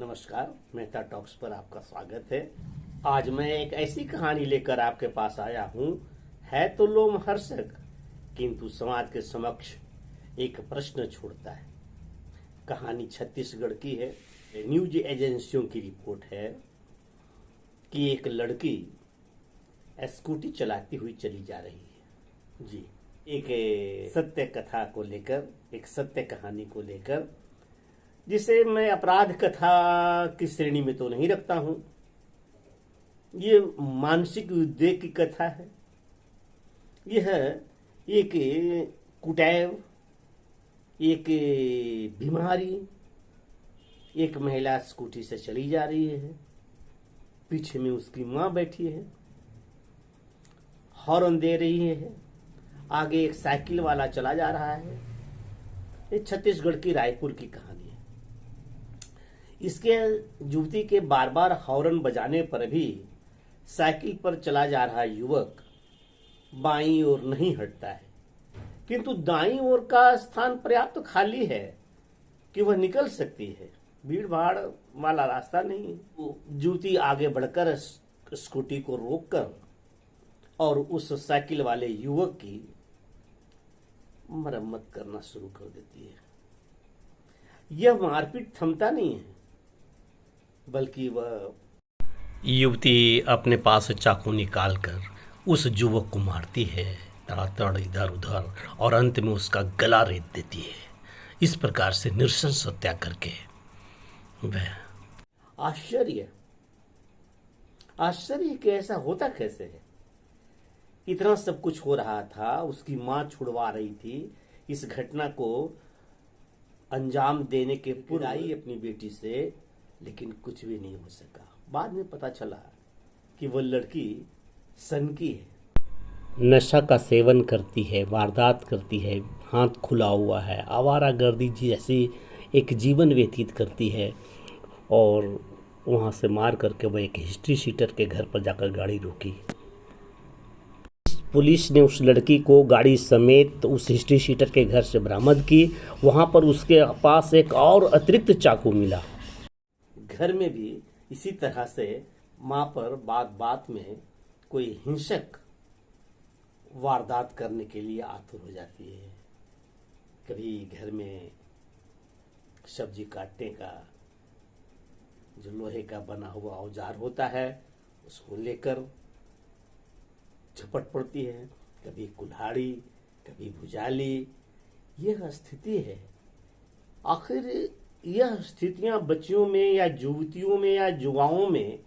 नमस्कार, मेहता टॉक्स पर आपका स्वागत है। आज मैं एक ऐसी कहानी लेकर आपके पास आया हूँ, है तो लोमहर्षक, किंतु समाज के समक्ष एक प्रश्न छोड़ता है। कहानी छत्तीसगढ़ की है। न्यूज एजेंसियों की रिपोर्ट है कि एक लड़की स्कूटी चलाती हुई चली जा रही है। जी, एक सत्य कथा को लेकर, एक सत्य कहानी को लेकर, जिसे मैं अपराध कथा की श्रेणी में तो नहीं रखता हूं। ये मानसिक उद्वेग की कथा है। यह एक कुटैव, एक बीमारी, एक महिला स्कूटी से चली जा रही है, पीछे में उसकी मां बैठी है, हॉर्न दे रही है, आगे एक साइकिल वाला चला जा रहा है। ये छत्तीसगढ़ की रायपुर की कहानी है। इसके युवती के बार बार हॉर्न बजाने पर भी साइकिल पर चला जा रहा युवक बाईं ओर नहीं हटता है, किंतु दाईं ओर का स्थान पर्याप्त खाली है कि वह निकल सकती है। भीड़ भाड़ वाला रास्ता नहीं है। युवती आगे बढ़कर स्कूटी को रोककर और उस साइकिल वाले युवक की मरम्मत करना शुरू कर देती है। यह मारपीट थमता नहीं है, बल्कि वह युवती अपने पास से चाकू निकालकर उस युवक को मारती है, तड़ातड़ इधर उधर, और अंत में उसका गला रेत देती है। इस प्रकार से नृशंस हत्या करके वह आश्चर्य कि ऐसा होता कैसे है। इतना सब कुछ हो रहा था, उसकी मां छुड़वा रही थी। इस घटना को अंजाम देने के पूर्व आई अपनी बेटी से, लेकिन कुछ भी नहीं हो सका। बाद में पता चला कि वह लड़की सनकी है, नशा का सेवन करती है, वारदात करती है, हाथ खुला हुआ है, आवारागर्दी जैसी एक जीवन व्यतीत करती है। और वहां से मार करके वह एक हिस्ट्री शीटर के घर पर जाकर गाड़ी रोकी। पुलिस ने उस लड़की को गाड़ी समेत उस हिस्ट्री शीटर के घर से बरामद की। वहां पर उसके पास एक और अतिरिक्त चाकू मिला। घर में भी इसी तरह से मां पर बात बात में कोई हिंसक वारदात करने के लिए आतुर हो जाती है। कभी घर में सब्जी काटने का जो लोहे का बना हुआ औजार होता है, उसको लेकर झपट पड़ती है। कभी कुल्हाड़ी, कभी भुजाली। यह स्थिति है। आखिर यह स्थितियां बच्चियों में या युवतियों में या युवाओं में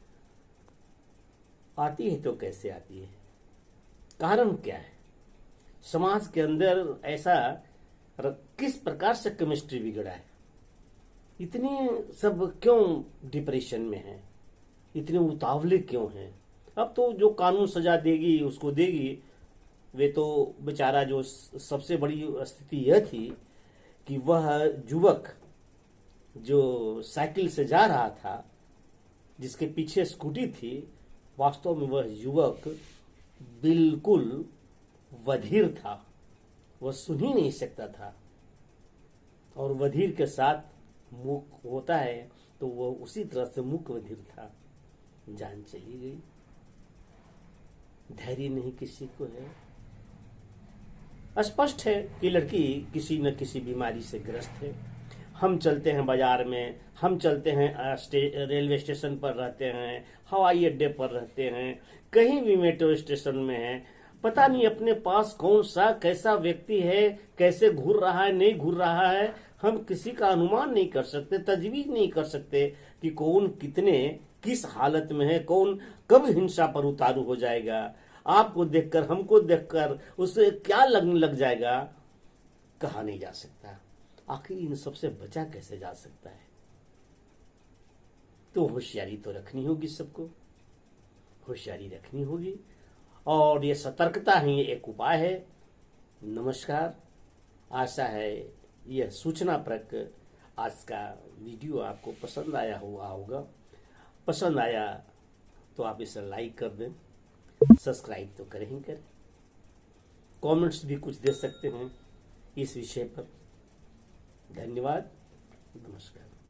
आती है तो कैसे आती है? कारण क्या है? समाज के अंदर ऐसा किस प्रकार से केमिस्ट्री बिगड़ा है? इतने सब क्यों डिप्रेशन में है? इतने उतावले क्यों हैं? अब तो जो कानून सजा देगी उसको देगी। वे तो बेचारा, जो सबसे बड़ी स्थिति यह थी कि वह युवक जो साइकिल से जा रहा था, जिसके पीछे स्कूटी थी, वास्तव में वह युवक बिल्कुल बधिर था। वह सुन ही नहीं सकता था, और बधिर के साथ मूक होता है तो वह उसी तरह से मूक बधिर था। जान चली गई। धैर्य नहीं किसी को है। स्पष्ट है कि लड़की किसी न किसी बीमारी से ग्रस्त है। हम चलते हैं बाजार में, हम चलते हैं रेलवे स्टेशन पर रहते हैं, हवाई अड्डे पर रहते हैं, कहीं भी मेट्रो स्टेशन में हैं, पता नहीं अपने पास कौन सा कैसा व्यक्ति है, कैसे घूर रहा है, नहीं घूर रहा है। हम किसी का अनुमान नहीं कर सकते, तजवीज नहीं कर सकते कि कौन कितने किस हालत में है, कौन कब हिंसा पर उतारू हो जाएगा। आपको देखकर, हमको देखकर उसे क्या लगने लग जाएगा, कहा नहीं जा सकता। आखिर इन सबसे बचा कैसे जा सकता है? तो होशियारी तो रखनी होगी, सबको होशियारी रखनी होगी, और ये सतर्कता ही एक उपाय है। नमस्कार। आशा है यह सूचनाप्रद आज का वीडियो आपको पसंद आया होगा। पसंद आया तो आप इसे लाइक कर दें, सब्सक्राइब तो करें ही करें। कमेंट्स भी कुछ दे सकते हैं इस विषय पर। धन्यवाद। नमस्कार।